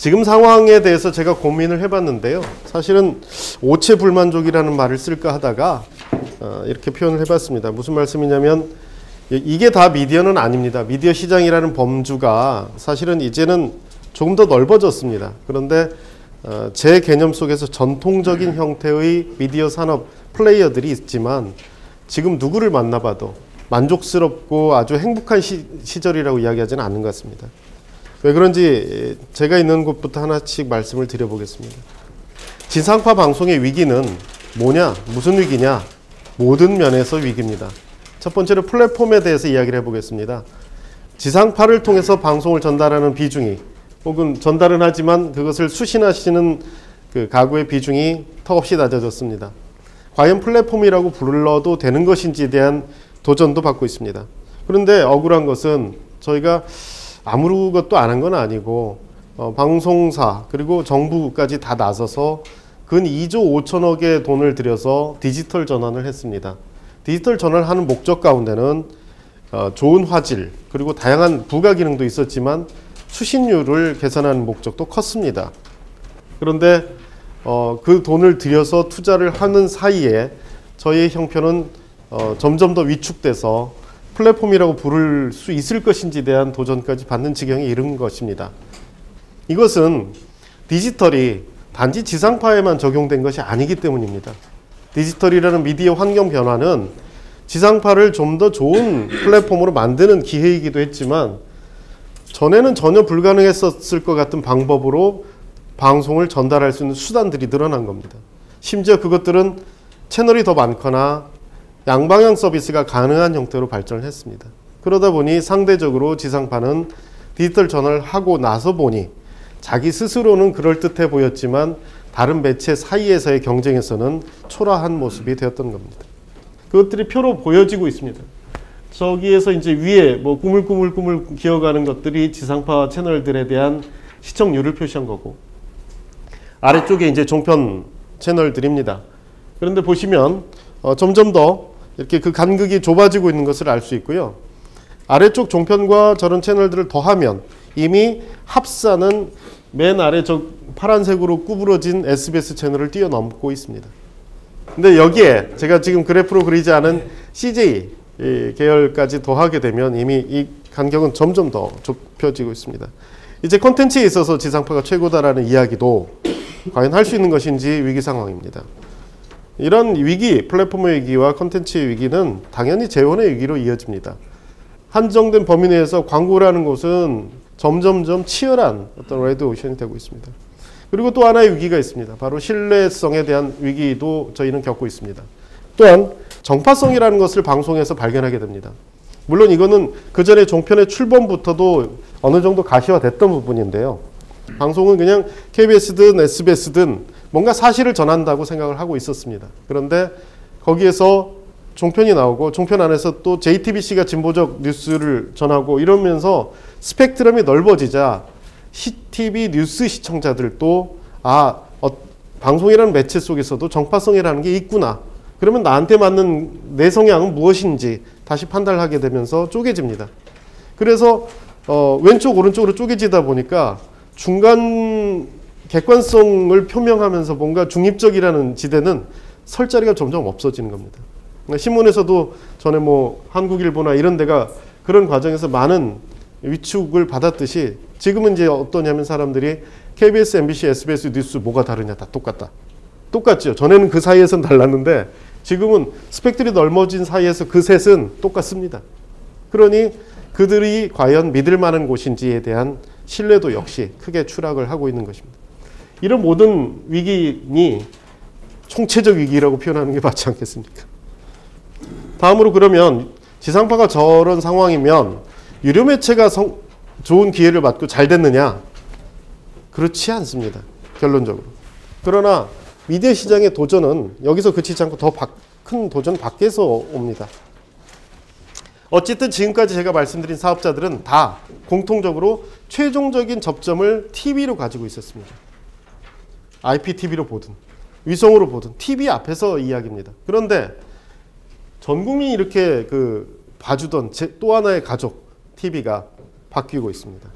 지금 상황에 대해서 제가 고민을 해봤는데요. 사실은 오체불만족이라는 말을 쓸까 하다가 이렇게 표현을 해봤습니다. 무슨 말씀이냐면 이게 다 미디어는 아닙니다. 미디어 시장이라는 범주가 사실은 이제는 조금 더 넓어졌습니다. 그런데 제 개념 속에서 전통적인 형태의 미디어 산업 플레이어들이 있지만 지금 누구를 만나봐도 만족스럽고 아주 행복한 시절이라고 이야기하지는 않는 것 같습니다. 왜 그런지 제가 있는 곳부터 하나씩 말씀을 드려보겠습니다. 지상파 방송의 위기는 뭐냐? 무슨 위기냐? 모든 면에서 위기입니다. 첫 번째로 플랫폼에 대해서 이야기를 해보겠습니다. 지상파를 통해서 방송을 전달하는 비중이 혹은 전달은 하지만 그것을 수신하시는 그 가구의 비중이 턱없이 낮아졌습니다. 과연 플랫폼이라고 불러도 되는 것인지에 대한 도전도 받고 있습니다. 그런데 억울한 것은 저희가 아무것도 안 한 건 아니고 방송사 그리고 정부까지 다 나서서 근 2조 5천억의 돈을 들여서 디지털 전환을 했습니다. 디지털 전환을 하는 목적 가운데는 좋은 화질 그리고 다양한 부가 기능도 있었지만 수신율을 개선하는 목적도 컸습니다. 그런데 그 돈을 들여서 투자를 하는 사이에 저희의 형편은 점점 더 위축돼서 플랫폼이라고 부를 수 있을 것인지에 대한 도전까지 받는 지경에 이른 것입니다. 이것은 디지털이 단지 지상파에만 적용된 것이 아니기 때문입니다. 디지털이라는 미디어 환경 변화는 지상파를 좀 더 좋은 플랫폼으로 만드는 기회이기도 했지만 전에는 전혀 불가능했었을 것 같은 방법으로 방송을 전달할 수 있는 수단들이 늘어난 겁니다. 심지어 그것들은 채널이 더 많거나 양방향 서비스가 가능한 형태로 발전을 했습니다. 그러다 보니 상대적으로 지상파는 디지털 전환을 하고 나서 보니 자기 스스로는 그럴듯해 보였지만 다른 매체 사이에서의 경쟁에서는 초라한 모습이 되었던 겁니다. 그것들이 표로 보여지고 있습니다. 저기에서 이제 위에 뭐 꾸물꾸물 기어가는 것들이 지상파 채널들에 대한 시청률을 표시한 거고 아래쪽에 이제 종편 채널들입니다. 그런데 보시면 점점 더 이렇게 그 간극이 좁아지고 있는 것을 알 수 있고요. 아래쪽 종편과 저런 채널들을 더하면 이미 합사는 맨 아래 저 파란색으로 구부러진 SBS 채널을 뛰어넘고 있습니다. 근데 여기에 제가 지금 그래프로 그리지 않은 CJ 계열까지 더하게 되면 이미 이 간격은 점점 더 좁혀지고 있습니다. 이제 콘텐츠에 있어서 지상파가 최고다라는 이야기도 과연 할 수 있는 것인지 위기 상황입니다. 이런 위기, 플랫폼의 위기와 콘텐츠의 위기는 당연히 재원의 위기로 이어집니다. 한정된 범위 내에서 광고라는 것은 점점점 치열한 어떤 레드오션이 되고 있습니다. 그리고 또 하나의 위기가 있습니다. 바로 신뢰성에 대한 위기도 저희는 겪고 있습니다. 또한 정파성이라는 것을 방송에서 발견하게 됩니다. 물론 이거는 그 전에 종편의 출범부터도 어느 정도 가시화됐던 부분인데요. 방송은 그냥 KBS든 SBS든 뭔가 사실을 전한다고 생각을 하고 있었습니다. 그런데 거기에서 종편이 나오고 종편 안에서 또 JTBC가 진보적 뉴스를 전하고 이러면서 스펙트럼이 넓어지자 CTV 뉴스 시청자들도 방송이라는 매체 속에서도 정파성이라는 게 있구나. 그러면 나한테 맞는 내 성향은 무엇인지 다시 판단을 하게 되면서 쪼개집니다. 그래서 왼쪽 오른쪽으로 쪼개지다 보니까 중간 객관성을 표명하면서 뭔가 중립적이라는 지대는 설 자리가 점점 없어지는 겁니다. 신문에서도 전에 뭐 한국일보나 이런 데가 그런 과정에서 많은 위축을 받았듯이 지금은 이제 어떠냐면 사람들이 KBS, MBC, SBS 뉴스 뭐가 다르냐 다 똑같다. 똑같죠. 전에는 그 사이에서는 달랐는데 지금은 스펙트럼이 넓어진 사이에서 그 셋은 똑같습니다. 그러니 그들이 과연 믿을 만한 곳인지에 대한 신뢰도 역시 크게 추락을 하고 있는 것입니다. 이런 모든 위기니 총체적 위기라고 표현하는 게 맞지 않겠습니까? 다음으로 그러면 지상파가 저런 상황이면 유료 매체가 좋은 기회를 받고 잘 됐느냐? 그렇지 않습니다. 결론적으로. 그러나 미디어 시장의 도전은 여기서 그치지 않고 더 큰 도전 밖에서 옵니다. 어쨌든 지금까지 제가 말씀드린 사업자들은 다 공통적으로 최종적인 접점을 TV로 가지고 있었습니다. IPTV로 보든 위성으로 보든 TV 앞에서 이야기입니다. 그런데 전 국민이 이렇게 봐주던 또 하나의 가족 TV가 바뀌고 있습니다.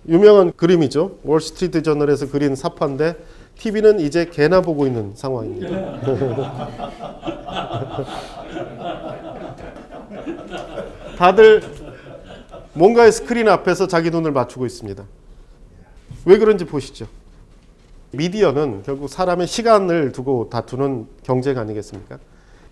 유명한 그림이죠. 월스트리트 저널에서 그린 사파인데 TV는 이제 개나 보고 있는 상황입니다. 다들 뭔가의 스크린 앞에서 자기 눈을 맞추고 있습니다. 왜 그런지 보시죠. 미디어는 결국 사람의 시간을 두고 다투는 경쟁 아니겠습니까?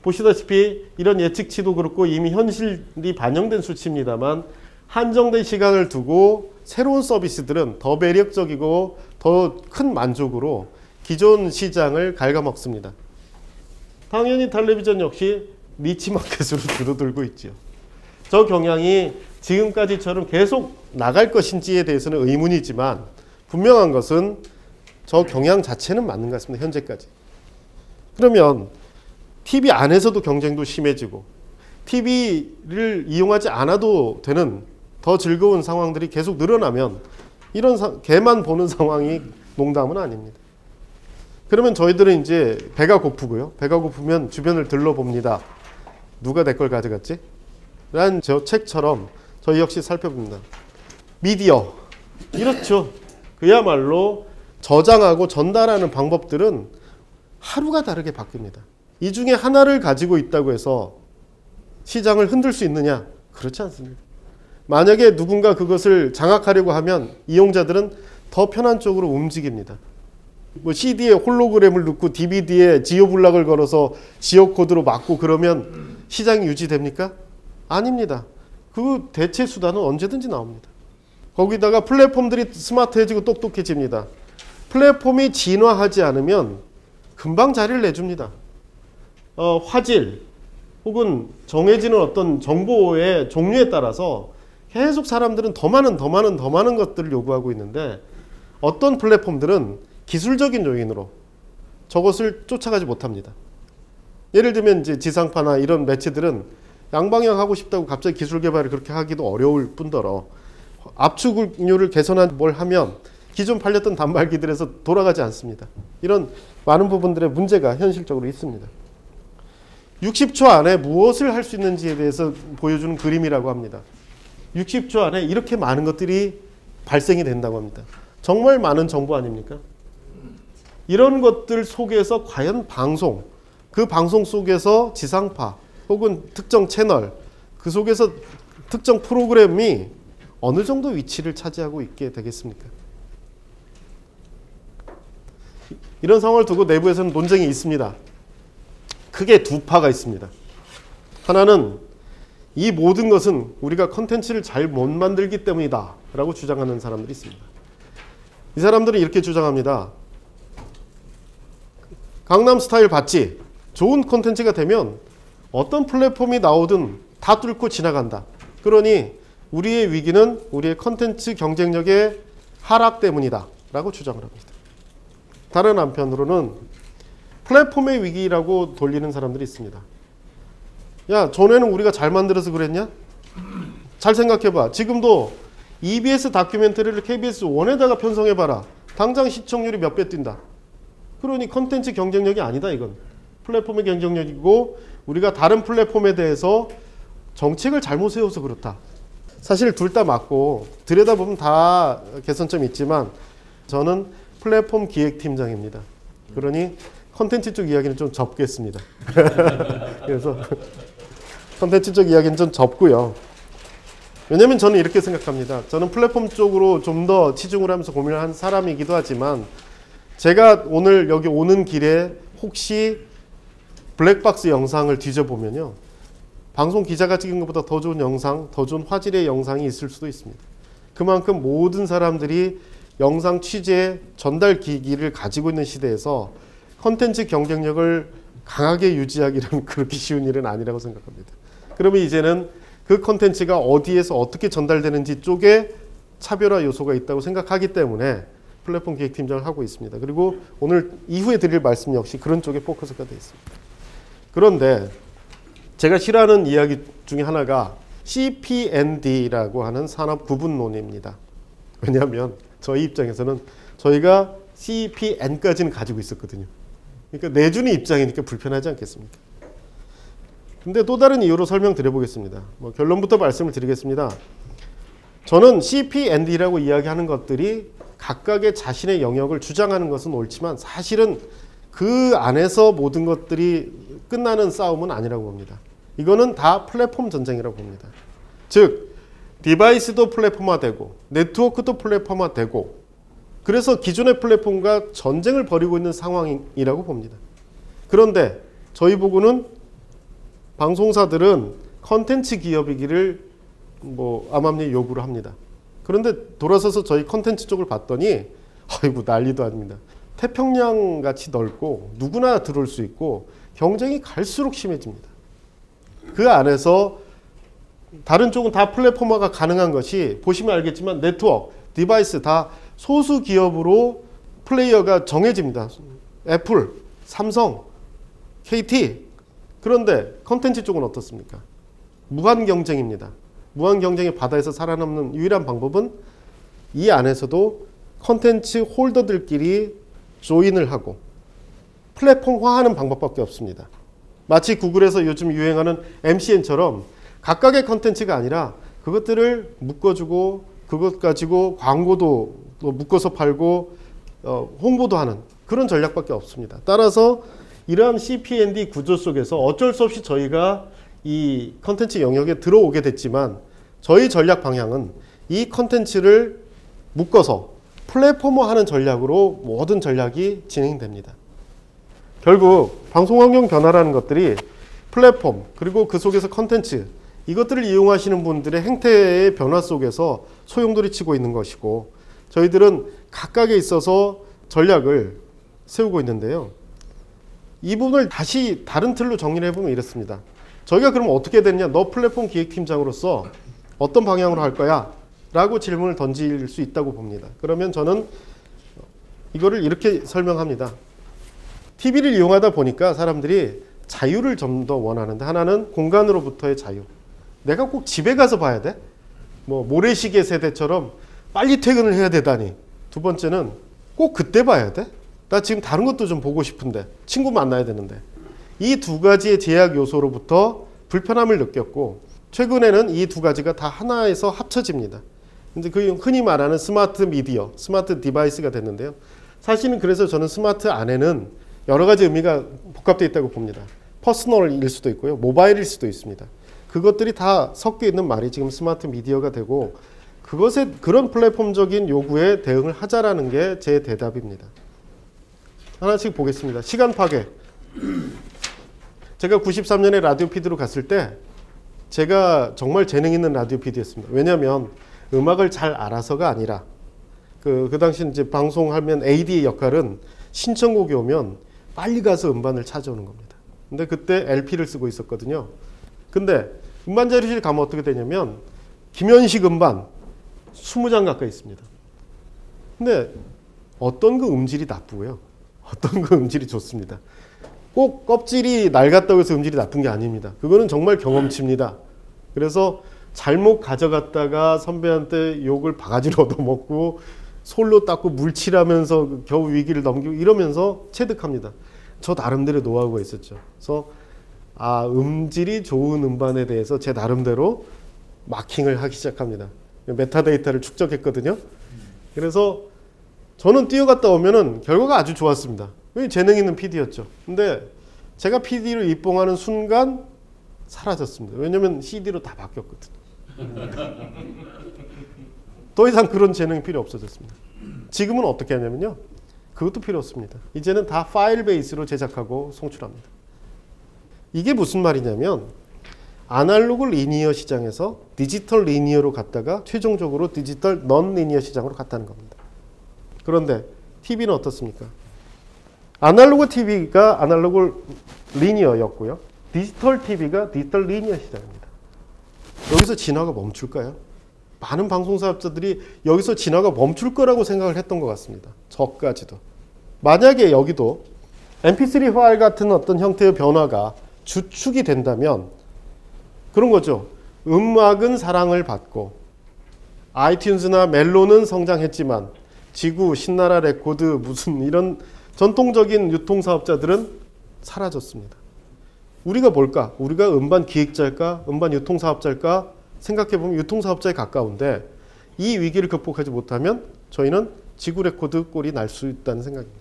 보시다시피 이런 예측치도 그렇고 이미 현실이 반영된 수치입니다만 한정된 시간을 두고 새로운 서비스들은 더 매력적이고 더 큰 만족으로 기존 시장을 갉아먹습니다. 당연히 텔레비전 역시 니치마켓으로 줄어들고 있죠. 저 경향이 지금까지처럼 계속 나갈 것인지에 대해서는 의문이지만 분명한 것은 저 경향 자체는 맞는 것 같습니다. 현재까지. 그러면 TV 안에서도 경쟁도 심해지고 TV를 이용하지 않아도 되는 더 즐거운 상황들이 계속 늘어나면 이런 개만 보는 상황이 농담은 아닙니다. 그러면 저희들은 이제 배가 고프고요. 배가 고프면 주변을 들러봅니다. 누가 내 걸 가져갔지? 라는 저 책처럼 저희 역시 살펴봅니다. 미디어. 이렇죠. 그야말로 저장하고 전달하는 방법들은 하루가 다르게 바뀝니다. 이 중에 하나를 가지고 있다고 해서 시장을 흔들 수 있느냐? 그렇지 않습니다. 만약에 누군가 그것을 장악하려고 하면 이용자들은 더 편한 쪽으로 움직입니다. 뭐 CD에 홀로그램을 넣고 DVD에 지오블락을 걸어서 지오코드로 막고 그러면 시장이 유지됩니까? 아닙니다. 그 대체 수단은 언제든지 나옵니다. 거기다가 플랫폼들이 스마트해지고 똑똑해집니다. 플랫폼이 진화하지 않으면 금방 자리를 내줍니다. 화질 혹은 정해지는 어떤 정보의 종류에 따라서 계속 사람들은 더 많은 것들을 요구하고 있는데 어떤 플랫폼들은 기술적인 요인으로 저것을 쫓아가지 못합니다. 예를 들면 이제 지상파나 이런 매체들은 양방향 하고 싶다고 갑자기 기술 개발을 그렇게 하기도 어려울 뿐더러 압축률을 개선한 뭘 하면 기존 팔렸던 단말기들에서 돌아가지 않습니다. 이런 많은 부분들의 문제가 현실적으로 있습니다. 60초 안에 무엇을 할 수 있는지에 대해서 보여주는 그림이라고 합니다. 60초 안에 이렇게 많은 것들이 발생이 된다고 합니다. 정말 많은 정보 아닙니까? 이런 것들 속에서 과연 방송, 그 방송 속에서 지상파 혹은 특정 채널, 그 속에서 특정 프로그램이 어느 정도 위치를 차지하고 있게 되겠습니까? 이런 상황을 두고 내부에서는 논쟁이 있습니다. 크게 두 파가 있습니다. 하나는 이 모든 것은 우리가 컨텐츠를 잘 못 만들기 때문이다 라고 주장하는 사람들이 있습니다. 이 사람들은 이렇게 주장합니다. 강남스타일 봤지? 좋은 컨텐츠가 되면 어떤 플랫폼이 나오든 다 뚫고 지나간다. 그러니 우리의 위기는 우리의 컨텐츠 경쟁력의 하락 때문이다 라고 주장을 합니다. 다른 한편으로는 플랫폼의 위기라고 돌리는 사람들이 있습니다. 야, 전에는 우리가 잘 만들어서 그랬냐? 잘 생각해봐. 지금도 EBS 다큐멘터리를 KBS 1에다가 편성해봐라. 당장 시청률이 몇 배 뛴다. 그러니 컨텐츠 경쟁력이 아니다 이건. 플랫폼의 경쟁력이고 우리가 다른 플랫폼에 대해서 정책을 잘못 세워서 그렇다. 사실 둘 다 맞고 들여다보면 다 개선점이 있지만 저는 플랫폼 기획팀장입니다. 그러니 컨텐츠 쪽 이야기는 좀 접겠습니다. 그래서 컨텐츠 쪽 이야기는 좀 접고요. 왜냐면 저는 이렇게 생각합니다. 저는 플랫폼 쪽으로 좀 더 치중을 하면서 고민을 한 사람이기도 하지만 제가 오늘 여기 오는 길에 혹시 블랙박스 영상을 뒤져보면요. 방송 기자가 찍은 것보다 더 좋은 영상, 더 좋은 화질의 영상이 있을 수도 있습니다. 그만큼 모든 사람들이 영상 취재, 전달 기기를 가지고 있는 시대에서 컨텐츠 경쟁력을 강하게 유지하기는 그렇게 쉬운 일은 아니라고 생각합니다. 그러면 이제는 그 컨텐츠가 어디에서 어떻게 전달되는지 쪽에 차별화 요소가 있다고 생각하기 때문에 플랫폼 기획팀장을 하고 있습니다. 그리고 오늘 이후에 드릴 말씀 역시 그런 쪽에 포커스가 되어 있습니다. 그런데 제가 싫어하는 이야기 중에 하나가 CPND라고 하는 산업 구분론입니다. 왜냐하면 저희 입장에서는 저희가 CPN까지는 가지고 있었거든요. 그러니까 내주는 입장이니까 불편하지 않겠습니까? 근데 또 다른 이유로 설명드려 보겠습니다. 결론부터 말씀을 드리겠습니다. 저는 CP&D라고 이야기하는 것들이 각각의 자신의 영역을 주장하는 것은 옳지만 사실은 그 안에서 모든 것들이 끝나는 싸움은 아니라고 봅니다. 이거는 다 플랫폼 전쟁이라고 봅니다. 즉 디바이스도 플랫폼화되고 네트워크도 플랫폼화되고 그래서 기존의 플랫폼과 전쟁을 벌이고 있는 상황이라고 봅니다. 그런데 저희 보고는 방송사들은 컨텐츠 기업이기를 암암리 요구를 합니다. 그런데 돌아서서 저희 컨텐츠 쪽을 봤더니 아이고 난리도 아닙니다. 태평양 같이 넓고 누구나 들어올 수 있고 경쟁이 갈수록 심해집니다. 그 안에서 다른 쪽은 다 플랫폼화가 가능한 것이 보시면 알겠지만 네트워크, 디바이스 다 소수 기업으로 플레이어가 정해집니다. 애플, 삼성, KT. 그런데 컨텐츠 쪽은 어떻습니까? 무한 경쟁입니다. 무한 경쟁의 바다에서 살아남는 유일한 방법은 이 안에서도 컨텐츠 홀더들끼리 조인을 하고 플랫폼화하는 방법밖에 없습니다. 마치 구글에서 요즘 유행하는 MCN처럼 각각의 컨텐츠가 아니라 그것들을 묶어주고 그것 가지고 광고도 묶어서 팔고 홍보도 하는 그런 전략밖에 없습니다. 따라서 이러한 CP&D 구조 속에서 어쩔 수 없이 저희가 이 컨텐츠 영역에 들어오게 됐지만 저희 전략 방향은 이 컨텐츠를 묶어서 플랫폼화하는 전략으로 모든 전략이 진행됩니다. 결국 방송환경 변화라는 것들이 플랫폼 그리고 그 속에서 컨텐츠 이것들을 이용하시는 분들의 행태의 변화 속에서 소용돌이 치고 있는 것이고 저희들은 각각에 있어서 전략을 세우고 있는데요. 이 부분을 다시 다른 틀로 정리를 해보면 이렇습니다. 저희가 그럼 어떻게 되느냐? 너 플랫폼 기획팀장으로서 어떤 방향으로 할 거야? 라고 질문을 던질 수 있다고 봅니다. 그러면 저는 이거를 이렇게 설명합니다. TV를 이용하다 보니까 사람들이 자유를 좀 더 원하는데 하나는 공간으로부터의 자유. 내가 꼭 집에 가서 봐야 돼? 모래시계 세대처럼 빨리 퇴근을 해야 되다니. 두 번째는 꼭 그때 봐야 돼? 나 지금 다른 것도 좀 보고 싶은데 친구 만나야 되는데 이 두 가지의 제약 요소로부터 불편함을 느꼈고 최근에는 이 두 가지가 다 하나에서 합쳐집니다. 이제 그 흔히 말하는 스마트 미디어, 스마트 디바이스가 됐는데요. 사실은 그래서 저는 스마트 안에는 여러 가지 의미가 복합되어 있다고 봅니다. 퍼스널일 수도 있고요. 모바일일 수도 있습니다. 그것들이 다 섞여 있는 말이 지금 스마트 미디어가 되고 그것에 그런 플랫폼적인 요구에 대응을 하자라는 게 제 대답입니다. 하나씩 보겠습니다. 시간 파괴. 제가 93년에 라디오 PD로 갔을 때 제가 정말 재능 있는 라디오 PD였습니다. 왜냐하면 음악을 잘 알아서가 아니라 그 당시 이제 방송하면 AD의 역할은 신청곡이 오면 빨리 가서 음반을 찾아오는 겁니다. 근데 그때 LP를 쓰고 있었거든요. 근데 음반 자료실 가면 어떻게 되냐면 김현식 음반 20장 가까이 있습니다. 근데 어떤 그 음질이 나쁘고요. 어떤 그 음질이 좋습니다. 꼭 껍질이 낡았다고 해서 음질이 나쁜 게 아닙니다. 그거는 정말 경험치입니다. 그래서 잘못 가져갔다가 선배한테 욕을 바가지로 얻어먹고 솔로 닦고 물칠하면서 겨우 위기를 넘기고 이러면서 체득합니다. 저 나름대로 노하우가 있었죠. 그래서 음질이 좋은 음반에 대해서 제 나름대로 마킹을 하기 시작합니다. 메타데이터를 축적했거든요. 그래서 저는 뛰어갔다 오면은 결과가 아주 좋았습니다. 재능 있는 PD였죠. 근데 제가 PD로 입봉하는 순간 사라졌습니다. 왜냐면 CD로 다 바뀌었거든요. 더 이상 그런 재능이 필요 없어졌습니다. 지금은 어떻게 하냐면요. 그것도 필요 없습니다. 이제는 다 파일 베이스로 제작하고 송출합니다. 이게 무슨 말이냐면 아날로그 리니어 시장에서 디지털 리니어로 갔다가 최종적으로 디지털 넌 리니어 시장으로 갔다는 겁니다. 그런데 TV는 어떻습니까? 아날로그 TV가 아날로그 리니어였고요. 디지털 TV가 디지털 리니어 시장입니다. 여기서 진화가 멈출까요? 많은 방송사업자들이 여기서 진화가 멈출 거라고 생각을 했던 것 같습니다. 저까지도. 만약에 여기도 MP3 파일 같은 어떤 형태의 변화가 주축이 된다면 그런 거죠. 음악은 사랑을 받고 아이튠즈나 멜론은 성장했지만 지구, 신나라 레코드 무슨 이런 전통적인 유통사업자들은 사라졌습니다. 우리가 뭘까? 우리가 음반 기획자일까? 음반 유통사업자일까? 생각해보면 유통사업자에 가까운데 이 위기를 극복하지 못하면 저희는 지구 레코드 꼴이 날 수 있다는 생각입니다.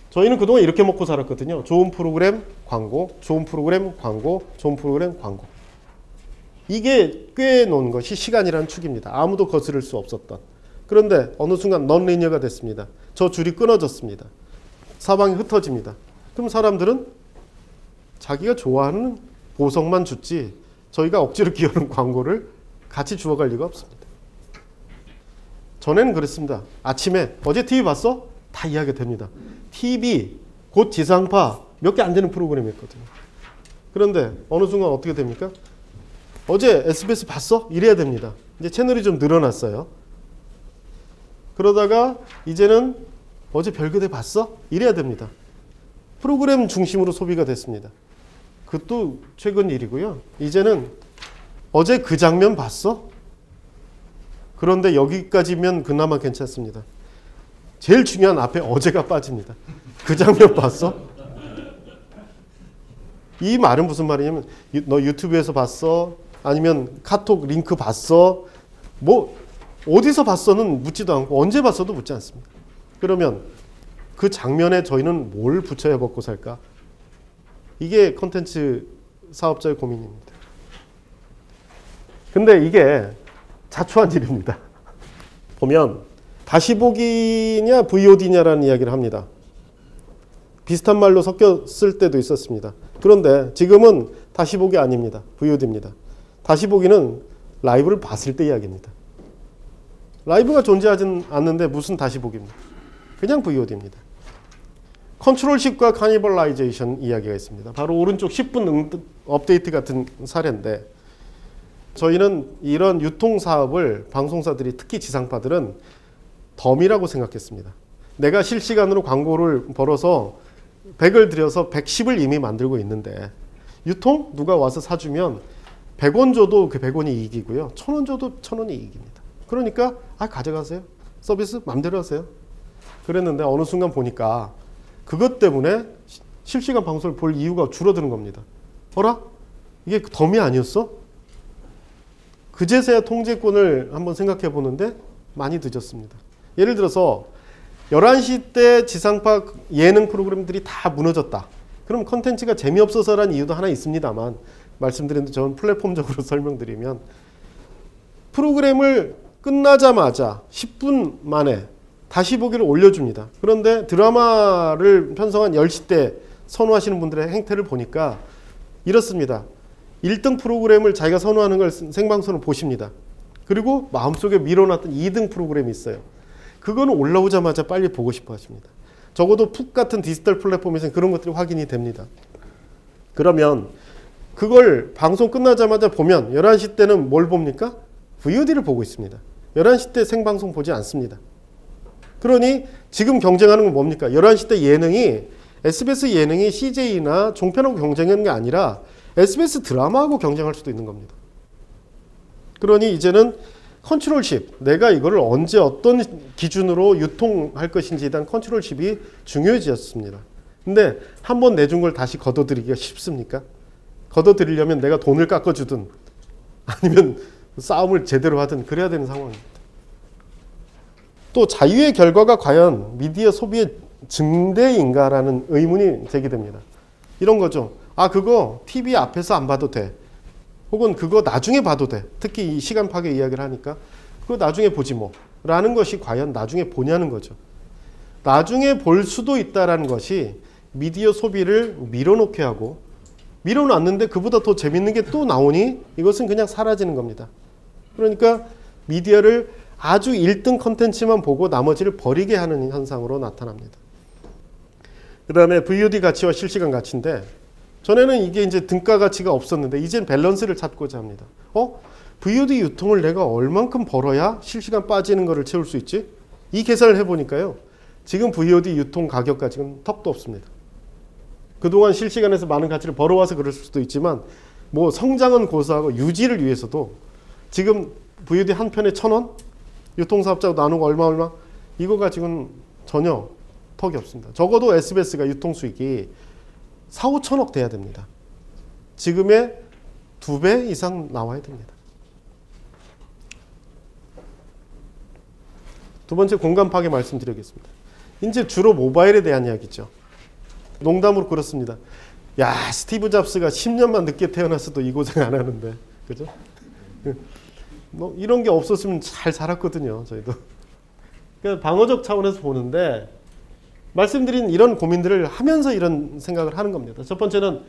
저희는 그동안 이렇게 먹고 살았거든요. 좋은 프로그램, 광고, 좋은 프로그램, 광고, 좋은 프로그램, 광고. 이게 꽤 놓은 것이 시간이라는 축입니다. 아무도 거스를 수 없었던. 그런데 어느 순간 넌리니어가 됐습니다. 저 줄이 끊어졌습니다. 사방이 흩어집니다. 그럼 사람들은 자기가 좋아하는 보석만 줬지 저희가 억지로 끼우는 광고를 같이 주워갈 리가 없습니다. 전에는 그랬습니다. 아침에 어제 TV 봤어? 다 이야기가 됩니다. TV, 곧 지상파 몇 개 안 되는 프로그램이었거든요. 그런데 어느 순간 어떻게 됩니까? 어제 SBS 봤어? 이래야 됩니다. 이제 채널이 좀 늘어났어요. 그러다가 이제는 어제 별그대 봤어? 이래야 됩니다. 프로그램 중심으로 소비가 됐습니다. 그것도 최근 일이고요. 이제는 어제 그 장면 봤어? 그런데 여기까지면 그나마 괜찮습니다. 제일 중요한 앞에 어제가 빠집니다. 그 장면 봤어? 이 말은 무슨 말이냐면 너 유튜브에서 봤어? 아니면 카톡 링크 봤어? 뭐 어디서 봤어는 묻지도 않고 언제 봤어도 묻지 않습니다. 그러면 그 장면에 저희는 뭘 붙여야 먹고 살까? 이게 콘텐츠 사업자의 고민입니다. 근데 이게 자초한 일입니다. 보면 다시 보기냐 VOD냐라는 이야기를 합니다. 비슷한 말로 섞여 쓸 때도 있었습니다. 그런데 지금은 다시 보기 아닙니다. VOD입니다. 다시 보기는 라이브를 봤을 때 이야기입니다. 라이브가 존재하지 않는데 무슨 다시 보기입니다. 그냥 VOD입니다. 컨트롤십과 카니벌라이제이션 이야기가 있습니다. 바로 오른쪽 10분 업데이트 같은 사례인데 저희는 이런 유통사업을 방송사들이 특히 지상파들은 덤이라고 생각했습니다. 내가 실시간으로 광고를 벌어서 100을 들여서 110을 이미 만들고 있는데 유통? 누가 와서 사주면 100원 줘도 그 100원이 이익이고요. 1000원 줘도 1000원이 이익입니다. 그러니까 가져가세요. 서비스 맘대로 하세요. 그랬는데 어느 순간 보니까 그것 때문에 실시간 방송을 볼 이유가 줄어드는 겁니다. 어라? 이게 덤이 아니었어? 그제서야 통제권을 한번 생각해 보는데 많이 늦었습니다. 예를 들어서 11시 때 지상파 예능 프로그램들이 다 무너졌다. 그럼 컨텐츠가 재미없어서라는 이유도 하나 있습니다만 말씀드렸는데 저는 플랫폼적으로 설명드리면 프로그램을 끝나자마자 10분 만에 다시 보기를 올려줍니다. 그런데 드라마를 편성한 10시 때 선호하시는 분들의 행태를 보니까 이렇습니다. 1등 프로그램을 자기가 선호하는 걸 생방송으로 보십니다. 그리고 마음속에 밀어놨던 2등 프로그램이 있어요. 그거는 올라오자마자 빨리 보고 싶어 하십니다. 적어도 푹 같은 디지털 플랫폼에서는 그런 것들이 확인이 됩니다. 그러면 그걸 방송 끝나자마자 보면 11시 때는 뭘 봅니까? VOD를 보고 있습니다. 11시 때 생방송 보지 않습니다. 그러니 지금 경쟁하는 건 뭡니까? 11시 때 예능이 SBS 예능이 CJ나 종편하고 경쟁하는 게 아니라 SBS 드라마하고 경쟁할 수도 있는 겁니다. 그러니 이제는 컨트롤십, 내가 이거를 언제 어떤 기준으로 유통할 것인지에 대한 컨트롤십이 중요해졌습니다. 근데 한 번 내준 걸 다시 걷어들이기가 쉽습니까? 걷어들이려면 내가 돈을 깎아주든 아니면 싸움을 제대로 하든 그래야 되는 상황입니다. 또 자유의 결과가 과연 미디어 소비의 증대인가라는 의문이 제기됩니다. 이런 거죠. 그거 TV 앞에서 안 봐도 돼. 혹은 그거 나중에 봐도 돼. 특히 이 시간 파괴 이야기를 하니까 그거 나중에 보지 뭐 라는 것이 과연 나중에 보냐는 거죠. 나중에 볼 수도 있다라는 것이 미디어 소비를 밀어놓게 하고 밀어놨는데 그보다 더 재밌는 게 또 나오니 이것은 그냥 사라지는 겁니다. 그러니까 미디어를 아주 1등 컨텐츠만 보고 나머지를 버리게 하는 현상으로 나타납니다. 그 다음에 VOD 가치와 실시간 가치인데 전에는 이게 이제 등가 가치가 없었는데 이젠 밸런스를 찾고자 합니다. VOD 유통을 내가 얼만큼 벌어야 실시간 빠지는 거를 채울 수 있지? 이 계산을 해보니까요. 지금 VOD 유통 가격 가치는 턱도 없습니다. 그동안 실시간에서 많은 가치를 벌어와서 그럴 수도 있지만 뭐 성장은 고사하고 유지를 위해서도 지금 VOD 한 편에 1,000원? 유통사업자하고 나누고 얼마 이거 가지고는 전혀 턱이 없습니다. 적어도 SBS가 유통수익이 4, 5천억 돼야 됩니다. 지금의 2배 이상 나와야 됩니다. 두 번째 공간 파괴 말씀드리겠습니다. 이제 주로 모바일에 대한 이야기죠. 농담으로 그렇습니다. 야, 스티브 잡스가 10년만 늦게 태어났어도 이 고생 안 하는데, 그죠? 뭐 이런 게 없었으면 잘 살았거든요, 저희도. 그러니까 방어적 차원에서 보는데 말씀드린 이런 고민들을 하면서 이런 생각을 하는 겁니다. 첫 번째는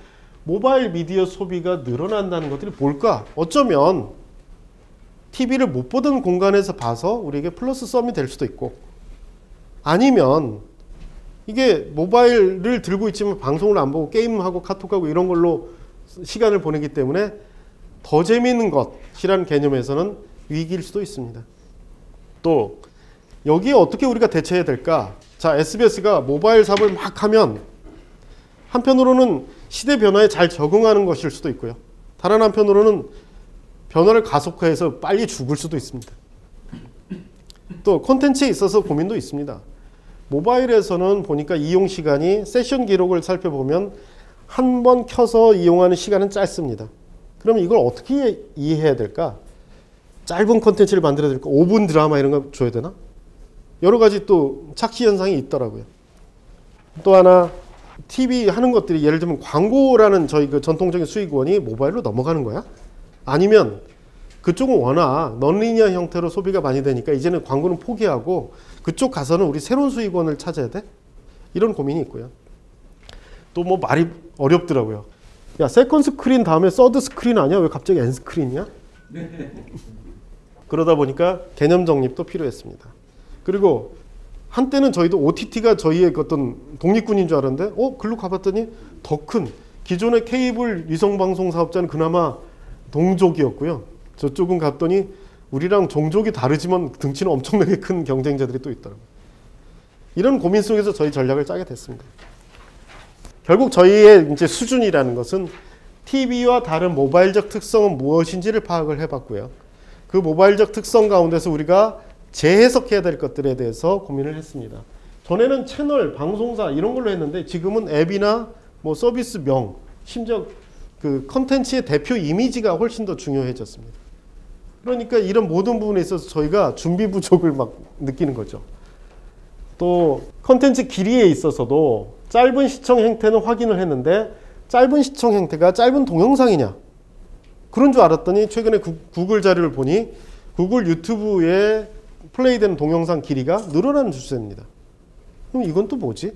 모바일 미디어 소비가 늘어난다는 것들이 뭘까? 어쩌면 TV를 못 보던 공간에서 봐서 우리에게 플러스 썸이 될 수도 있고, 아니면 이게 모바일을 들고 있지만 방송을 안 보고 게임하고 카톡하고 이런 걸로 시간을 보내기 때문에 더 재미있는 것이라는 개념에서는 위기일 수도 있습니다. 또 여기에 어떻게 우리가 대처해야 될까? 자, SBS가 모바일 사업을 막 하면 한편으로는 시대 변화에 잘 적응하는 것일 수도 있고요. 다른 한편으로는 변화를 가속화해서 빨리 죽을 수도 있습니다. 또 콘텐츠에 있어서 고민도 있습니다. 모바일에서는 보니까 이용 시간이 세션 기록을 살펴보면 한 번 켜서 이용하는 시간은 짧습니다. 그러면 이걸 어떻게 이해해야 될까? 짧은 콘텐츠를 만들어야 될까? 5분 드라마 이런 거 줘야 되나? 여러 가지 또 착시 현상이 있더라고요. 또 하나 TV 하는 것들이 예를 들면 광고라는 저희 그 전통적인 수익원이 모바일로 넘어가는 거야? 아니면 그쪽은 워낙 넌리니어 형태로 소비가 많이 되니까 이제는 광고는 포기하고 그쪽 가서는 우리 새로운 수익원을 찾아야 돼? 이런 고민이 있고요. 또 뭐 말이 어렵더라고요. 야, 세컨 스크린 다음에 서드 스크린 아니야? 왜 갑자기 엔 스크린이야? 그러다 보니까 개념 정립도 필요했습니다. 그리고 한때는 저희도 OTT가 저희의 어떤 독립군인 줄 알았는데 글로 가봤더니 더 큰 기존의 케이블 위성방송 사업자는 그나마 동족이었고요. 저쪽은 갔더니 우리랑 종족이 다르지만 등치는 엄청나게 큰 경쟁자들이 또 있더라고요. 이런 고민 속에서 저희 전략을 짜게 됐습니다. 결국 저희의 이제 수준이라는 것은 TV와 다른 모바일적 특성은 무엇인지를 파악을 해봤고요. 그 모바일적 특성 가운데서 우리가 재해석해야 될 것들에 대해서 고민을 했습니다. 전에는 채널, 방송사 이런 걸로 했는데 지금은 앱이나 뭐 서비스명, 심지어 그 컨텐츠의 대표 이미지가 훨씬 더 중요해졌습니다. 그러니까 이런 모든 부분에 있어서 저희가 준비 부족을 막 느끼는 거죠. 또 컨텐츠 길이에 있어서도 짧은 시청 행태는 확인을 했는데 짧은 시청 행태가 짧은 동영상이냐? 그런 줄 알았더니 최근에 구글 자료를 보니 구글 유튜브에 플레이되는 동영상 길이가 늘어나는 추세입니다. 그럼 이건 또 뭐지?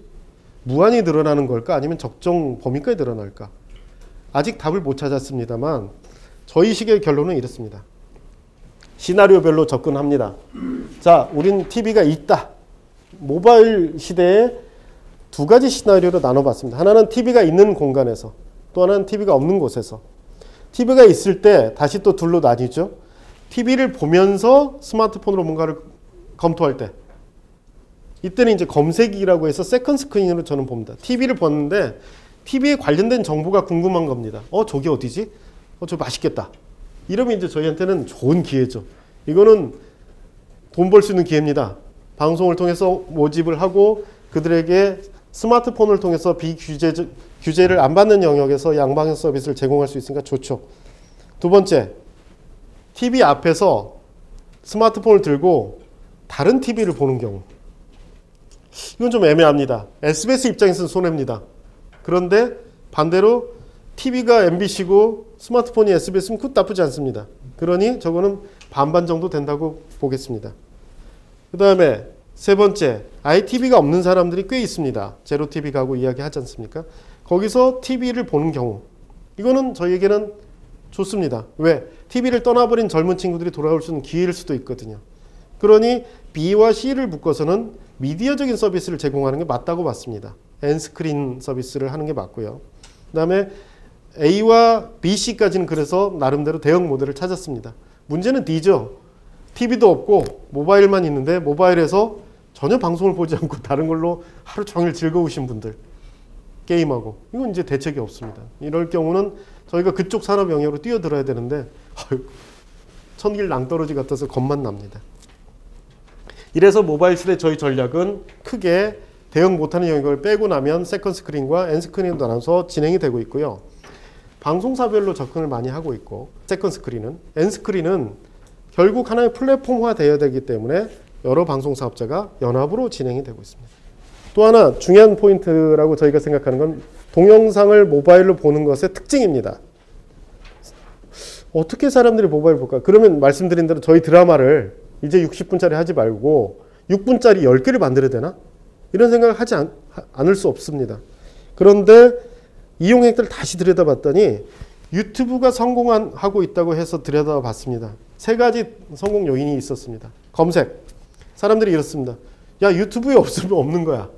무한히 늘어나는 걸까? 아니면 적정 범위까지 늘어날까? 아직 답을 못 찾았습니다만 저희 식의 결론은 이렇습니다. 시나리오별로 접근합니다. 자, 우린 TV가 있다. 모바일 시대에 두 가지 시나리오로 나눠봤습니다. 하나는 TV가 있는 공간에서, 또 하나는 TV가 없는 곳에서. TV가 있을 때 다시 또 둘로 나뉘죠. TV를 보면서 스마트폰으로 뭔가를 검토할 때, 이때는 이제 검색이라고 해서 세컨 스크린으로 저는 봅니다. TV를 봤는데 TV에 관련된 정보가 궁금한 겁니다. 저기 어디지? 저 맛있겠다. 이러면 이제 저희한테는 좋은 기회죠. 이거는 돈 벌 수 있는 기회입니다. 방송을 통해서 모집을 하고 그들에게 스마트폰을 통해서 규제를 안 받는 영역에서 양방향 서비스를 제공할 수 있으니까 좋죠. 두 번째, TV 앞에서 스마트폰을 들고 다른 TV를 보는 경우. 이건 좀 애매합니다. SBS 입장에서는 손해입니다. 그런데 반대로 TV가 MBC고 스마트폰이 SBS면 그것도 나쁘지 않습니다. 그러니 저거는 반반 정도 된다고 보겠습니다. 그 다음에 세 번째, ITV가 없는 사람들이 꽤 있습니다. 제로TV 가고 이야기하지 않습니까? 거기서 TV를 보는 경우, 이거는 저희에게는 좋습니다. 왜? TV를 떠나버린 젊은 친구들이 돌아올 수 있는 기회일 수도 있거든요. 그러니 B와 C를 묶어서는 미디어적인 서비스를 제공하는 게 맞다고 봤습니다. N스크린 서비스를 하는 게 맞고요. 그 다음에 A와 B, C까지는 그래서 나름대로 대응 모델을 찾았습니다. 문제는 D죠. TV도 없고 모바일만 있는데 모바일에서 전혀 방송을 보지 않고 다른 걸로 하루 종일 즐거우신 분들, 게임하고, 이건 이제 대책이 없습니다. 이럴 경우는 저희가 그쪽 산업 영역으로 뛰어들어야 되는데 천길 낭떠러지 같아서 겁만 납니다. 이래서 모바일 시대 저희 전략은 크게 대응 못하는 영역을 빼고 나면 세컨 스크린과 N 스크린으로 나눠서 진행이 되고 있고요. 방송사별로 접근을 많이 하고 있고, 세컨 스크린은, N 스크린은 결국 하나의 플랫폼화 되어야 되기 때문에 여러 방송 사업자가 연합으로 진행이 되고 있습니다. 또 하나 중요한 포인트라고 저희가 생각하는 건 동영상을 모바일로 보는 것의 특징입니다. 어떻게 사람들이 모바일 볼까? 그러면 말씀드린 대로 저희 드라마를 이제 60분짜리 하지 말고 6분짜리 10개를 만들어야 되나? 이런 생각을 하지 않을 수 없습니다. 그런데 이용 행태를 다시 들여다봤더니 유튜브가 성공하고 있다고 해서 들여다봤습니다. 3가지 성공 요인이 있었습니다. 검색. 사람들이 이렇습니다. 야, 유튜브에 없으면 없는 거야.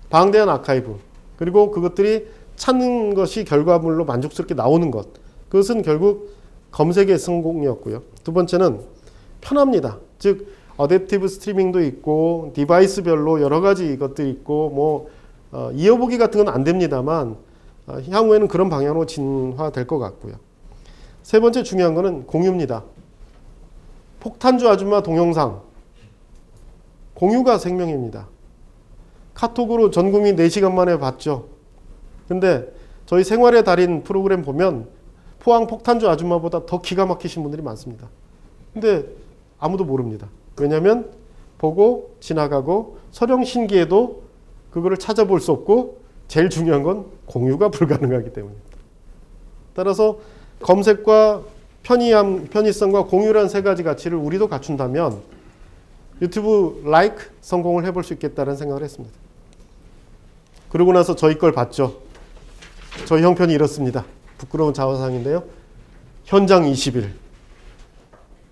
방대한 아카이브. 그리고 그것들이 찾는 것이 결과물로 만족스럽게 나오는 것. 그것은 결국 검색의 성공이었고요. 두 번째는 편합니다. 즉 어댑티브 스트리밍도 있고 디바이스별로 여러 가지 것들이 있고 이어보기 같은 건 안 됩니다만 향후에는 그런 방향으로 진화될 것 같고요. 세 번째 중요한 거는 공유입니다. 폭탄주 아줌마 동영상 공유가 생명입니다. 카톡으로 전 국민 4시간 만에 봤죠. 근데 저희 생활의 달인 프로그램 보면 포항 폭탄주 아줌마보다 더 기가 막히신 분들이 많습니다. 근데 아무도 모릅니다. 왜냐하면 보고 지나가고 설령 신기해도 그거를 찾아볼 수 없고 제일 중요한 건 공유가 불가능하기 때문입니다. 따라서 검색과 편의성과 공유라는 3가지 가치를 우리도 갖춘다면 유튜브 라이크 성공을 해볼 수 있겠다는 생각을 했습니다. 그러고 나서 저희 걸 봤죠. 저희 형편이 이렇습니다. 부끄러운 자화상인데요. 현장 20일.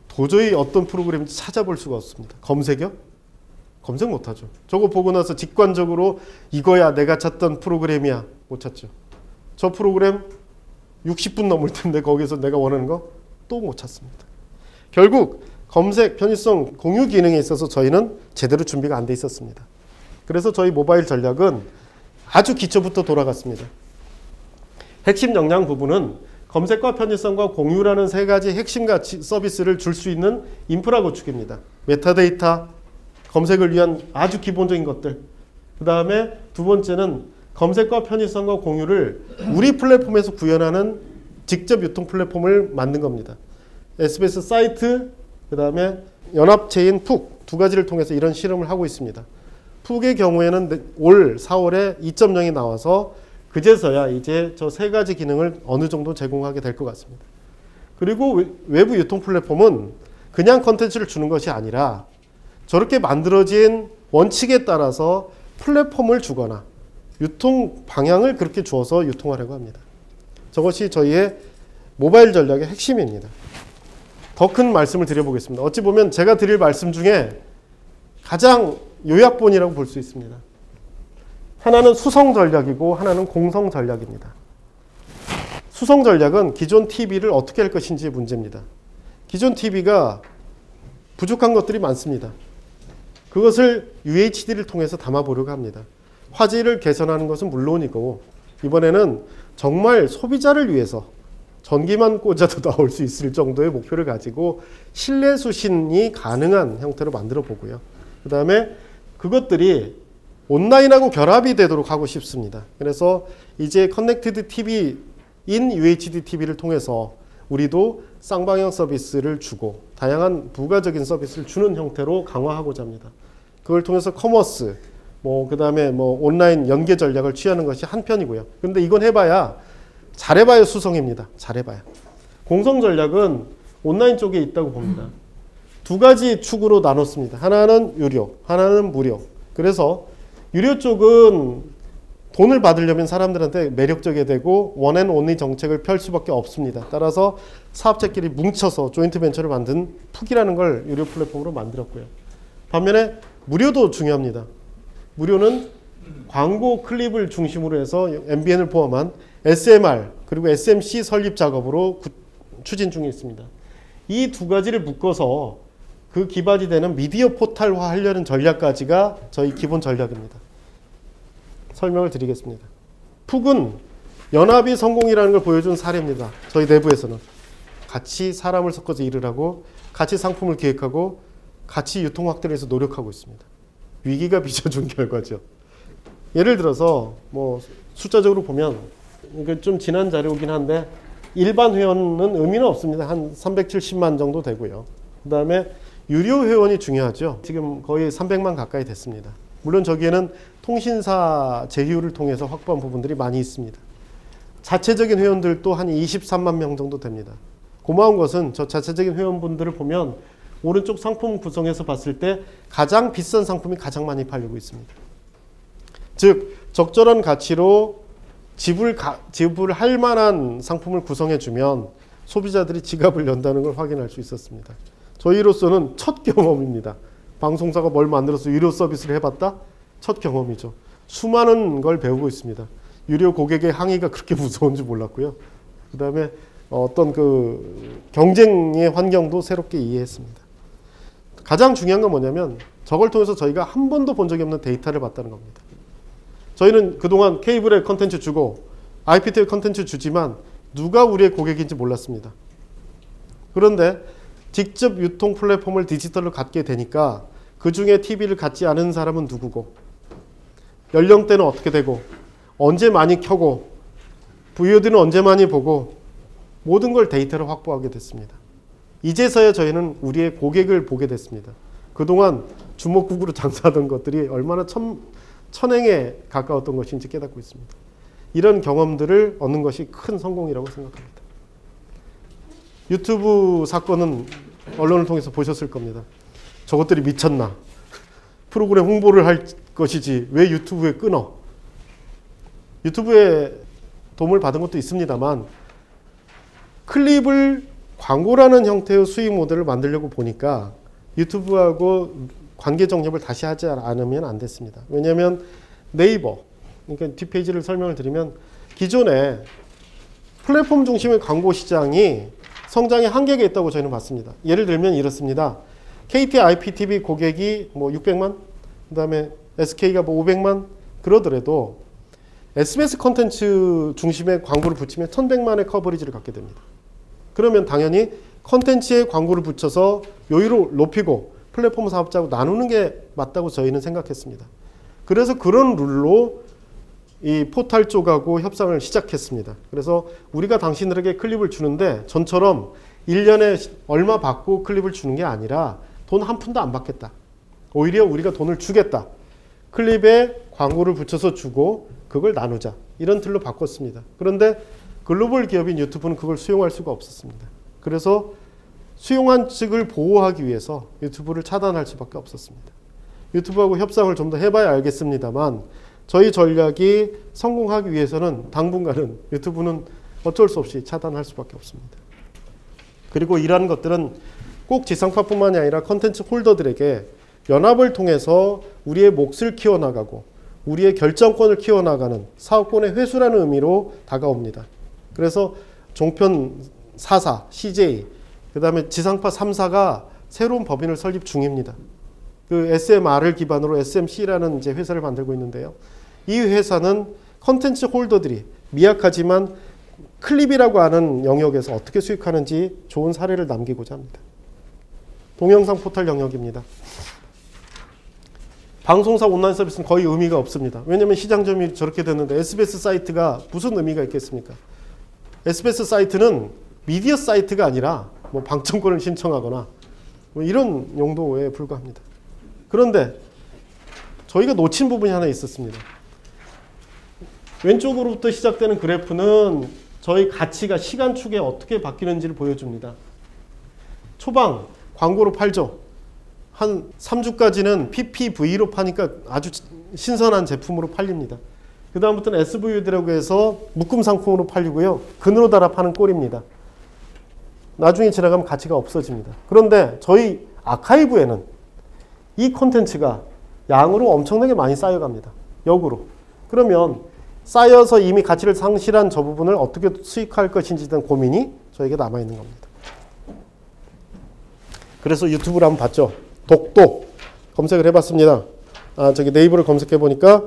도저히 어떤 프로그램인지 찾아볼 수가 없습니다. 검색이요? 검색 못하죠. 저거 보고 나서 직관적으로 이거야 내가 찾던 프로그램이야 못 찾죠. 저 프로그램 60분 넘을 텐데 거기서 내가 원하는 거 또 못 찾습니다. 결국 검색, 편의성, 공유 기능에 있어서 저희는 제대로 준비가 안 돼 있었습니다. 그래서 저희 모바일 전략은 아주 기초부터 돌아갔습니다. 핵심 역량 부분은 검색과 편의성과 공유라는 3가지 핵심 가치 서비스를 줄 수 있는 인프라 구축입니다. 메타데이터, 검색을 위한 아주 기본적인 것들. 그 다음에 두 번째는 검색과 편의성과 공유를 우리 플랫폼에서 구현하는 직접 유통 플랫폼을 만든 겁니다. SBS 사이트, 그 다음에 연합체인 푹 2가지를 통해서 이런 실험을 하고 있습니다. 푹의 경우에는 올 4월에 2.0이 나와서 그제서야 이제 저 3가지 기능을 어느 정도 제공하게 될 것 같습니다. 그리고 외부 유통 플랫폼은 그냥 컨텐츠를 주는 것이 아니라 저렇게 만들어진 원칙에 따라서 플랫폼을 주거나 유통 방향을 그렇게 주어서 유통하려고 합니다. 저것이 저희의 모바일 전략의 핵심입니다. 더 큰 말씀을 드려보겠습니다. 어찌 보면 제가 드릴 말씀 중에 가장 요약본이라고 볼 수 있습니다. 하나는 수성 전략이고 하나는 공성 전략입니다. 수성 전략은 기존 TV를 어떻게 할 것인지의 문제입니다. 기존 TV가 부족한 것들이 많습니다. 그것을 UHD를 통해서 담아보려고 합니다. 화질을 개선하는 것은 물론이고 이번에는 정말 소비자를 위해서 전기만 꽂아도 나올 수 있을 정도의 목표를 가지고 실내 수신이 가능한 형태로 만들어 보고요. 그 다음에 그것들이 온라인하고 결합이 되도록 하고 싶습니다. 그래서 이제 커넥티드 TV인 UHD TV를 통해서 우리도 쌍방향 서비스를 주고 다양한 부가적인 서비스를 주는 형태로 강화하고자 합니다. 그걸 통해서 커머스, 그 다음에 온라인 연계 전략을 취하는 것이 한편이고요. 그런데 이건 잘해봐야 수성입니다. 잘해봐야. 공성 전략은 온라인 쪽에 있다고 봅니다. 2가지 축으로 나눴습니다. 하나는 유료, 하나는 무료. 그래서 유료 쪽은 돈을 받으려면 사람들한테 매력적이 되고 원앤온리 정책을 펼 수밖에 없습니다. 따라서 사업자끼리 뭉쳐서 조인트 벤처를 만든 푹이라는 걸 유료 플랫폼으로 만들었고요. 반면에 무료도 중요합니다. 무료는 광고 클립을 중심으로 해서 MBN을 포함한 SMR 그리고 SMC 설립 작업으로 추진 중에 있습니다. 이 2가지를 묶어서 그 기반이 되는 미디어 포탈화 하려는 전략까지가 저희 기본 전략입니다. 설명을 드리겠습니다. 푹은 연합이 성공이라는 걸 보여준 사례입니다. 저희 내부에서는 같이 사람을 섞어서 일을 하고 같이 상품을 기획하고 같이 유통 확대를 해서 노력하고 있습니다. 위기가 빚어준 결과죠. 예를 들어서 숫자적으로 보면 이게 좀 지난 자료이긴 한데 일반 회원은 의미는 없습니다. 한 370만 정도 되고요. 그 다음에 유료 회원이 중요하죠. 지금 거의 300만 가까이 됐습니다. 물론 저기에는 통신사 제휴를 통해서 확보한 부분들이 많이 있습니다. 자체적인 회원들도 한 23만 명 정도 됩니다. 고마운 것은 저 자체적인 회원분들을 보면 오른쪽 상품 구성에서 봤을 때 가장 비싼 상품이 가장 많이 팔리고 있습니다. 즉 적절한 가치로 지불할 만한 상품을 구성해주면 소비자들이 지갑을 연다는 걸 확인할 수 있었습니다. 저희로서는 첫 경험입니다. 방송사가 뭘 만들어서 유료 서비스를 해봤다? 첫 경험이죠. 수많은 걸 배우고 있습니다. 유료 고객의 항의가 그렇게 무서운지 몰랐고요. 그 다음에 어떤 그 경쟁의 환경도 새롭게 이해했습니다. 가장 중요한 건 뭐냐면 저걸 통해서 저희가 한 번도 본 적이 없는 데이터를 봤다는 겁니다. 저희는 그동안 케이블에 컨텐츠 주고 IPTV 컨텐츠 주지만 누가 우리의 고객인지 몰랐습니다. 그런데 직접 유통 플랫폼을 디지털로 갖게 되니까 그 중에 TV를 갖지 않은 사람은 누구고 연령대는 어떻게 되고 언제 많이 켜고 VOD는 언제 많이 보고 모든 걸 데이터로 확보하게 됐습니다. 이제서야 저희는 우리의 고객을 보게 됐습니다. 그동안 주먹국으로 장사하던 것들이 얼마나 천행에 가까웠던 것인지 깨닫고 있습니다. 이런 경험들을 얻는 것이 큰 성공이라고 생각합니다. 유튜브 사건은 언론을 통해서 보셨을 겁니다. 저것들이 미쳤나? 프로그램 홍보를 할 것이지 왜 유튜브에 끊어? 유튜브에 도움을 받은 것도 있습니다만 클립을 광고라는 형태의 수익 모델을 만들려고 보니까 유튜브하고 관계 정립을 다시 하지 않으면 안 됐습니다. 왜냐하면 네이버, 그러니까 뒷페이지를 설명을 드리면 기존에 플랫폼 중심의 광고 시장이 성장의 한계가 있다고 저희는 봤습니다. 예를 들면 이렇습니다. KT IPTV 고객이 뭐 600만, 그 다음에 SK가 뭐 500만 그러더라도 SBS 컨텐츠 중심의 광고를 붙이면 1100만의 커버리지를 갖게 됩니다. 그러면 당연히 컨텐츠에 광고를 붙여서 요율을 높이고 플랫폼 사업자하고 나누는 게 맞다고 저희는 생각했습니다. 그래서 그런 룰로 이 포탈 쪽하고 협상을 시작했습니다. 그래서 우리가 당신들에게 클립을 주는데 전처럼 1년에 얼마 받고 클립을 주는 게 아니라 돈 한 푼도 안 받겠다. 오히려 우리가 돈을 주겠다. 클립에 광고를 붙여서 주고 그걸 나누자. 이런 틀로 바꿨습니다. 그런데 글로벌 기업인 유튜브는 그걸 수용할 수가 없었습니다. 그래서 수용한 측을 보호하기 위해서 유튜브를 차단할 수밖에 없었습니다. 유튜브하고 협상을 좀 더 해봐야 알겠습니다만 저희 전략이 성공하기 위해서는 당분간은 유튜브는 어쩔 수 없이 차단할 수밖에 없습니다. 그리고 이러한 것들은 꼭 지상파뿐만이 아니라 컨텐츠 홀더들에게 연합을 통해서 우리의 몫을 키워나가고 우리의 결정권을 키워나가는 사업권의 회수라는 의미로 다가옵니다. 그래서 종편 4사, CJ, 그 다음에 지상파 3사가 새로운 법인을 설립 중입니다. 그 SMR을 기반으로 SMC라는 이제 회사를 만들고 있는데요. 이 회사는 컨텐츠 홀더들이 미약하지만 클립이라고 하는 영역에서 어떻게 수익하는지 좋은 사례를 남기고자 합니다. 동영상 포털 영역입니다. 방송사 온라인 서비스는 거의 의미가 없습니다. 왜냐하면 시장 점유율이 저렇게 됐는데 SBS 사이트가 무슨 의미가 있겠습니까? SBS 사이트는 미디어 사이트가 아니라 뭐 방청권을 신청하거나 뭐 이런 용도에 불과합니다. 그런데 저희가 놓친 부분이 하나 있었습니다. 왼쪽으로부터 시작되는 그래프는 저희 가치가 시간축에 어떻게 바뀌는지를 보여줍니다. 초반 광고로 팔죠. 한 3주까지는 PPV로 파니까 아주 신선한 제품으로 팔립니다. 그 다음부터는 SVU라고 해서 묶음 상품으로 팔리고요. 근으로 달아 파는 꼴입니다. 나중에 지나가면 가치가 없어집니다. 그런데 저희 아카이브에는 이 콘텐츠가 양으로 엄청나게 많이 쌓여갑니다. 역으로. 그러면 쌓여서 이미 가치를 상실한 저 부분을 어떻게 수익할 것인지에 대한 고민이 저에게 남아있는 겁니다. 그래서 유튜브를 한번 봤죠. 독도 검색을 해봤습니다. 저기 네이버를 검색해보니까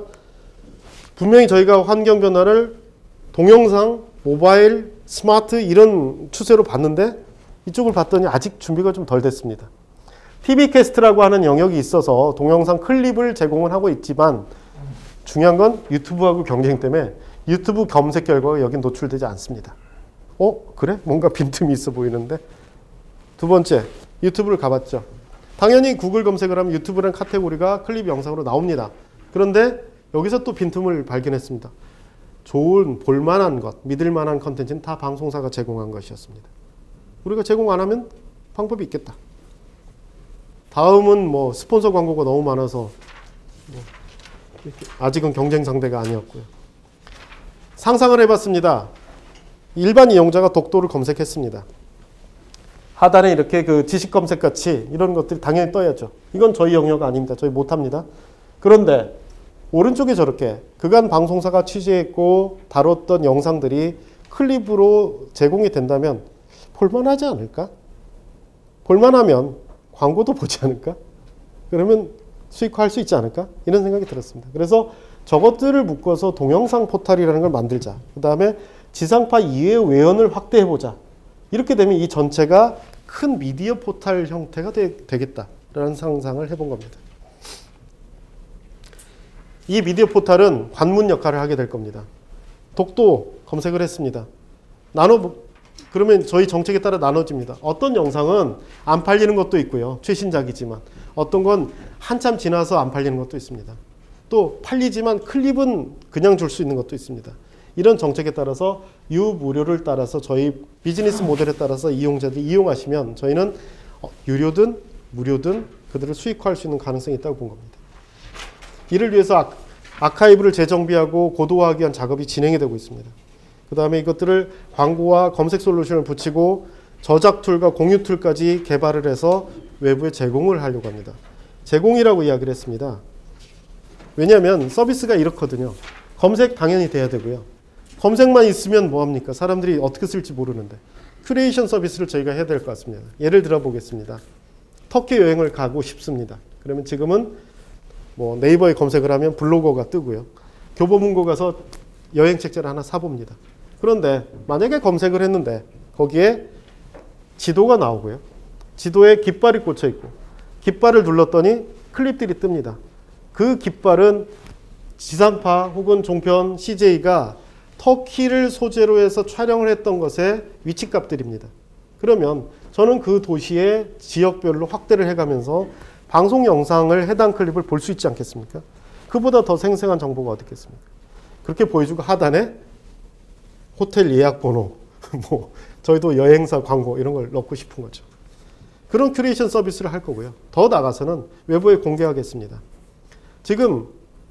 분명히 저희가 환경 변화를 동영상, 모바일, 스마트 이런 추세로 봤는데 이쪽을 봤더니 아직 준비가 좀 덜 됐습니다. TV캐스트라고 하는 영역이 있어서 동영상 클립을 제공을 하고 있지만 중요한 건 유튜브하고 경쟁 때문에 유튜브 검색 결과가 여긴 노출되지 않습니다. 그래? 뭔가 빈틈이 있어 보이는데. 두 번째, 유튜브를 가봤죠. 당연히 구글 검색을 하면 유튜브라는 카테고리가 클립 영상으로 나옵니다. 그런데 여기서 또 빈틈을 발견했습니다. 좋은 볼만한 것, 믿을만한 컨텐츠는 다 방송사가 제공한 것이었습니다. 우리가 제공 안 하면 방법이 있겠다. 다음은 뭐 스폰서 광고가 너무 많아서 아직은 경쟁 상대가 아니었고요. 상상을 해봤습니다. 일반 이용자가 독도를 검색했습니다. 하단에 이렇게 그 지식 검색 같이 이런 것들이 당연히 떠야죠. 이건 저희 영역 아닙니다. 저희 못합니다. 그런데 오른쪽에 저렇게 그간 방송사가 취재했고 다뤘던 영상들이 클립으로 제공이 된다면 볼만하지 않을까? 볼만하면 광고도 보지 않을까? 그러면 수익화할 수 있지 않을까? 이런 생각이 들었습니다. 그래서 저것들을 묶어서 동영상 포털이라는 걸 만들자. 그 다음에 지상파 이외의 외연을 확대해보자. 이렇게 되면 이 전체가 큰 미디어 포털 형태가 되겠다라는 상상을 해본 겁니다. 이 미디어 포털은 관문 역할을 하게 될 겁니다. 독도 검색을 했습니다. 그러면 저희 정책에 따라 나눠집니다. 어떤 영상은 안 팔리는 것도 있고요. 최신작이지만. 어떤 건 한참 지나서 안 팔리는 것도 있습니다. 또 팔리지만 클립은 그냥 줄 수 있는 것도 있습니다. 이런 정책에 따라서 유무료를 따라서 저희 비즈니스 모델에 따라서 이용자들이 이용하시면 저희는 유료든 무료든 그들을 수익화할 수 있는 가능성이 있다고 본 겁니다. 이를 위해서 아카이브를 재정비하고 고도화하기 위한 작업이 진행이 되고 있습니다. 그 다음에 이것들을 광고와 검색 솔루션을 붙이고 저작 툴과 공유 툴까지 개발을 해서 외부에 제공을 하려고 합니다. 제공이라고 이야기를 했습니다. 왜냐하면 서비스가 이렇거든요. 검색 당연히 돼야 되고요. 검색만 있으면 뭐합니까? 사람들이 어떻게 쓸지 모르는데. 큐레이션 서비스를 저희가 해야 될 것 같습니다. 예를 들어 보겠습니다. 터키 여행을 가고 싶습니다. 그러면 지금은 뭐 네이버에 검색을 하면 블로거가 뜨고요. 교보문고 가서 여행 책자를 하나 사봅니다. 그런데 만약에 검색을 했는데 거기에 지도가 나오고요. 지도에 깃발이 꽂혀 있고 깃발을 눌렀더니 클립들이 뜹니다. 그 깃발은 지상파 혹은 종편 CJ가 터키를 소재로 해서 촬영을 했던 것의 위치값들입니다. 그러면 저는 그 도시의 지역별로 확대를 해가면서 방송 영상을 해당 클립을 볼 수 있지 않겠습니까? 그보다 더 생생한 정보가 어디 있겠습니까? 그렇게 보여주고 하단에 호텔 예약 번호, 뭐 저희도 여행사 광고 이런 걸 넣고 싶은 거죠. 그런 큐레이션 서비스를 할 거고요. 더 나아가서는 외부에 공개하겠습니다. 지금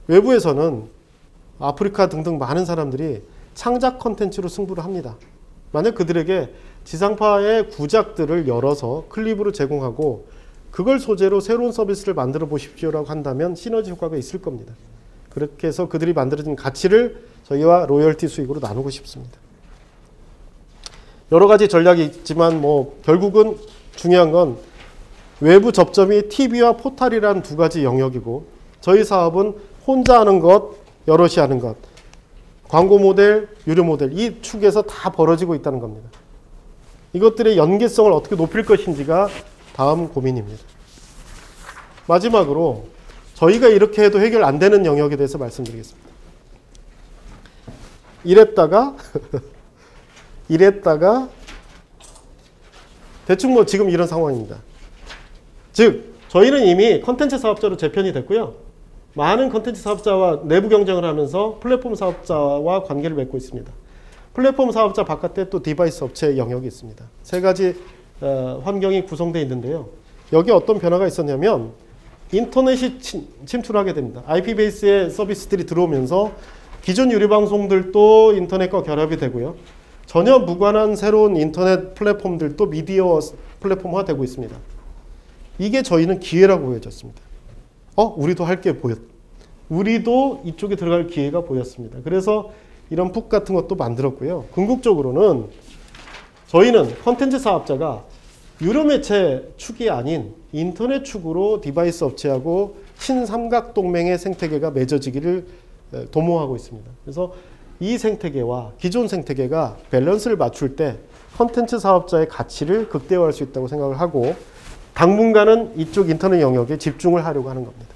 외부에서는 아프리카 등등 많은 사람들이 창작 컨텐츠로 승부를 합니다. 만약 그들에게 지상파의 구작들을 열어서 클립으로 제공하고 그걸 소재로 새로운 서비스를 만들어 보십시오라고 한다면 시너지 효과가 있을 겁니다. 그렇게 해서 그들이 만들어진 가치를 저희와 로열티 수익으로 나누고 싶습니다. 여러 가지 전략이 있지만 뭐 결국은 중요한 건 외부 접점이 TV와 포털이라는 두 가지 영역이고 저희 사업은 혼자 하는 것, 여럿이 하는 것, 광고 모델, 유료 모델 이 축에서 다 벌어지고 있다는 겁니다. 이것들의 연계성을 어떻게 높일 것인지가 다음 고민입니다. 마지막으로 저희가 이렇게 해도 해결 안 되는 영역에 대해서 말씀드리겠습니다. 이랬다가 대충 뭐 지금 이런 상황입니다. 즉 저희는 이미 컨텐츠 사업자로 재편이 됐고요. 많은 컨텐츠 사업자와 내부 경쟁을 하면서 플랫폼 사업자와 관계를 맺고 있습니다. 플랫폼 사업자 바깥에 또 디바이스 업체 영역이 있습니다. 세 가지 환경이 구성되어 있는데요. 여기 어떤 변화가 있었냐면 인터넷이 침투하게 됩니다. IP 베이스의 서비스들이 들어오면서 기존 유료 방송들도 인터넷과 결합이 되고요. 전혀 무관한 새로운 인터넷 플랫폼들도 미디어 플랫폼화 되고 있습니다. 이게 저희는 기회라고 보여졌습니다. 우리도 할 게 우리도 이쪽에 들어갈 기회가 보였습니다. 그래서 이런 북 같은 것도 만들었고요. 궁극적으로는 저희는 컨텐츠 사업자가 유료 매체 축이 아닌 인터넷 축으로 디바이스 업체하고 신삼각 동맹의 생태계가 맺어지기를 도모하고 있습니다. 그래서 이 생태계와 기존 생태계가 밸런스를 맞출 때 컨텐츠 사업자의 가치를 극대화할 수 있다고 생각을 하고 당분간은 이쪽 인터넷 영역에 집중을 하려고 하는 겁니다.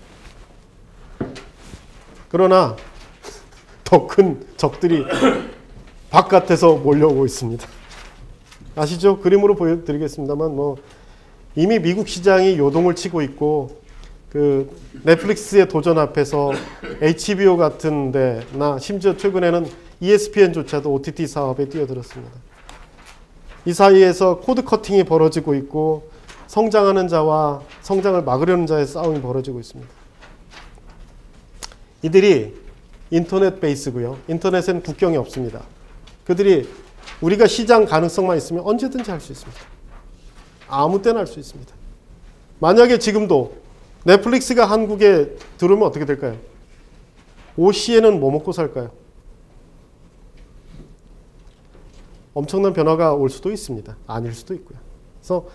그러나 더 큰 적들이 바깥에서 몰려오고 있습니다. 아시죠? 그림으로 보여드리겠습니다만 뭐 이미 미국 시장이 요동을 치고 있고 그 넷플릭스의 도전 앞에서 HBO 같은 데나 심지어 최근에는 ESPN조차도 OTT 사업에 뛰어들었습니다. 이 사이에서 코드 커팅이 벌어지고 있고 성장하는 자와 성장을 막으려는 자의 싸움이 벌어지고 있습니다. 이들이 인터넷 베이스고요. 인터넷에는 국경이 없습니다. 그들이 우리가 시장 가능성만 있으면 언제든지 할 수 있습니다. 아무 때나 할 수 있습니다. 만약에 지금도 넷플릭스가 한국에 들어오면 어떻게 될까요? OCN은 뭐 먹고 살까요? 엄청난 변화가 올 수도 있습니다. 아닐 수도 있고요. 그래서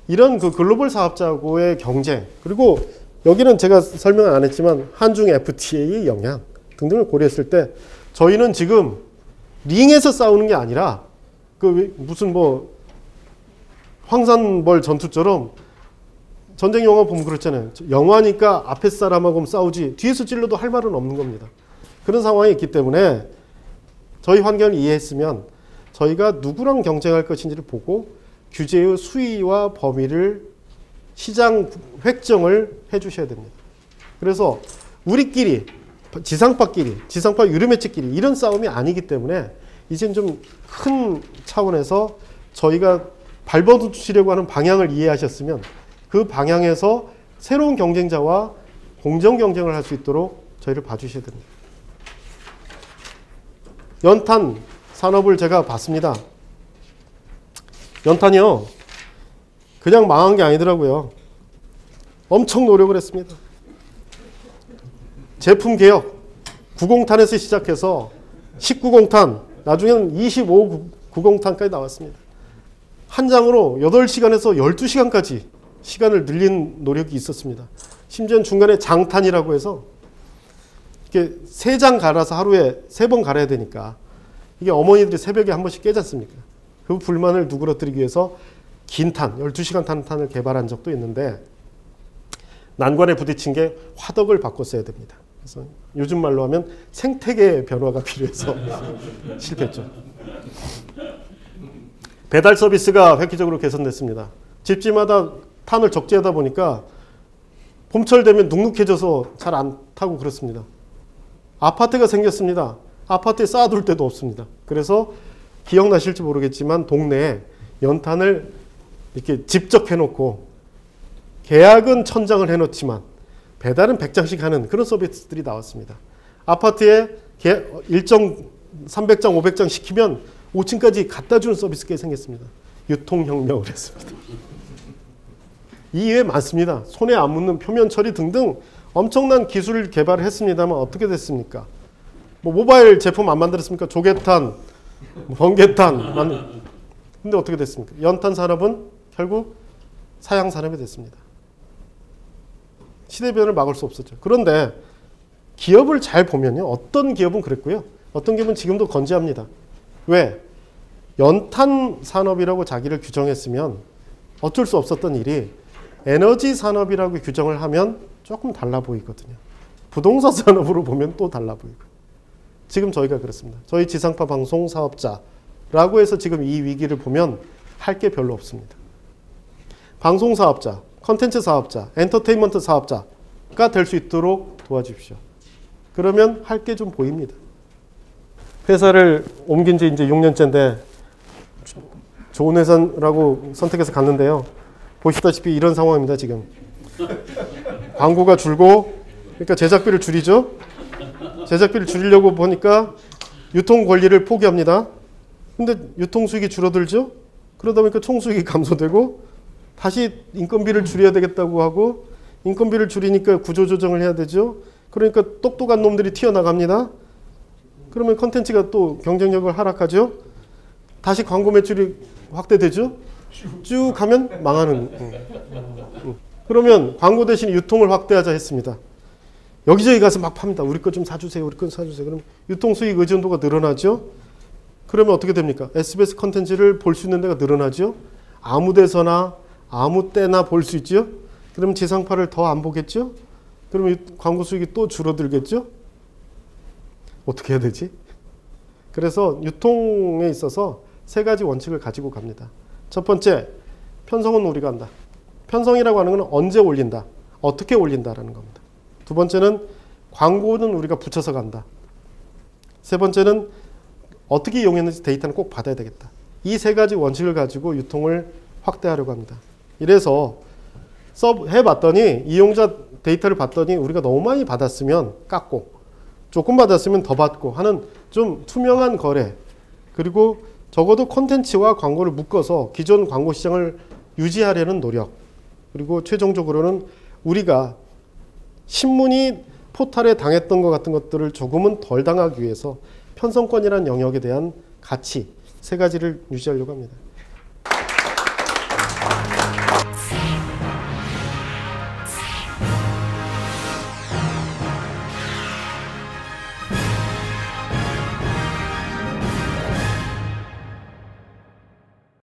이런 그 글로벌 사업자하고의 경쟁, 그리고 여기는 제가 설명을 안 했지만 한중 FTA의 영향 등등을 고려했을 때 저희는 지금 링에서 싸우는 게 아니라 그 무슨 뭐 황산벌 전투처럼 전쟁 영화 보면 그렇잖아요. 영화니까 앞에 사람하고 싸우지 뒤에서 찔러도 할 말은 없는 겁니다. 그런 상황이 있기 때문에 저희 환경을 이해했으면 저희가 누구랑 경쟁할 것인지를 보고 규제의 수위와 범위를 시장 획정을 해주셔야 됩니다. 그래서 우리끼리 지상파끼리, 지상파 유료매체끼리 이런 싸움이 아니기 때문에 이젠 좀 큰 차원에서 저희가 밟아주시려고 하는 방향을 이해하셨으면 그 방향에서 새로운 경쟁자와 공정 경쟁을 할 수 있도록 저희를 봐주셔야 됩니다. 연탄 산업을 제가 봤습니다. 연탄이요, 그냥 망한 게 아니더라고요. 엄청 노력을 했습니다. 제품 개혁, 90탄에서 시작해서 19공탄, 나중에는 2590탄까지 나왔습니다. 한 장으로 8시간에서 12시간까지 시간을 늘린 노력이 있었습니다. 심지어는 중간에 장탄이라고 해서 이렇게 3장 갈아서 하루에 3번 갈아야 되니까 이게 어머니들이 새벽에 한 번씩 깨지 않습니까? 그 불만을 누그러뜨리기 위해서 긴 탄, 12시간 타는 탄을 개발한 적도 있는데 난관에 부딪힌 게 화덕을 바꿨어야 됩니다. 그래서 요즘 말로 하면 생태계 변화가 필요해서 실패했죠. 배달 서비스가 획기적으로 개선됐습니다. 집집마다 탄을 적재하다 보니까 봄철 되면 눅눅해져서 잘 안 타고 그렇습니다. 아파트가 생겼습니다. 아파트에 쌓아둘 데도 없습니다. 그래서 기억나실지 모르겠지만 동네에 연탄을 이렇게 집적 해놓고 계약은 1000장을 해놓지만 배달은 100장씩 하는 그런 서비스들이 나왔습니다. 아파트에 일정 300장, 500장 시키면 5층까지 갖다 주는 서비스가 생겼습니다. 유통혁명을 했습니다. 이외에 많습니다. 손에 안 묻는 표면 처리 등등 엄청난 기술을 개발을 했습니다만 어떻게 됐습니까? 뭐 모바일 제품 안 만들었습니까? 조개탄, 번개탄. 근데 어떻게 됐습니까? 연탄 산업은 결국 사양 산업이 됐습니다. 시대 변화를 막을 수 없었죠. 그런데 기업을 잘 보면요. 어떤 기업은 그랬고요. 어떤 기업은 지금도 건재합니다. 왜? 연탄 산업이라고 자기를 규정했으면 어쩔 수 없었던 일이 에너지 산업이라고 규정을 하면 조금 달라 보이거든요. 부동산 산업으로 보면 또 달라 보이고. 지금 저희가 그렇습니다. 저희 지상파 방송 사업자라고 해서 지금 이 위기를 보면 할 게 별로 없습니다. 방송 사업자, 컨텐츠 사업자, 엔터테인먼트 사업자가 될 수 있도록 도와주십시오. 그러면 할 게 좀 보입니다. 회사를 옮긴 지 이제 6년째인데 좋은 회사라고 선택해서 갔는데요. 보시다시피 이런 상황입니다, 지금. 광고가 줄고, 그러니까 제작비를 줄이죠. 제작비를 줄이려고 보니까 유통 권리를 포기합니다. 근데 유통 수익이 줄어들죠. 그러다 보니까 총 수익이 감소되고 다시 인건비를 줄여야 되겠다고 하고 인건비를 줄이니까 구조조정을 해야 되죠. 그러니까 똑똑한 놈들이 튀어나갑니다. 그러면 컨텐츠가 또 경쟁력을 하락하죠. 다시 광고 매출이 확대되죠. 쭉 가면 망하는. 그러면 광고 대신 유통을 확대하자 했습니다. 여기저기 가서 막 팝니다. 우리 거 좀 사주세요. 우리 거 사주세요. 그럼 유통 수익 의존도가 늘어나죠. 그러면 어떻게 됩니까? SBS 컨텐츠를 볼 수 있는 데가 늘어나죠. 아무 데서나 아무 때나 볼 수 있죠. 그럼 지상파를 더 안 보겠죠. 그러면 광고 수익이 또 줄어들겠죠. 어떻게 해야 되지? 그래서 유통에 있어서 3가지 원칙을 가지고 갑니다. 첫 번째, 편성은 우리가 한다. 편성이라고 하는 건 언제 올린다, 어떻게 올린다라는 겁니다. 두 번째는 광고는 우리가 붙여서 간다. 세 번째는 어떻게 이용했는지 데이터는 꼭 받아야 되겠다. 이 세 가지 원칙을 가지고 유통을 확대하려고 합니다. 이래서 해봤더니 이용자 데이터를 봤더니 우리가 너무 많이 받았으면 깎고 조금 받았으면 더 받고 하는 좀 투명한 거래, 그리고 적어도 콘텐츠와 광고를 묶어서 기존 광고 시장을 유지하려는 노력, 그리고 최종적으로는 우리가 신문이 포탈에 당했던 것 같은 것들을 조금은 덜 당하기 위해서 편성권이라는 영역에 대한 가치 세 가지를 유지하려고 합니다.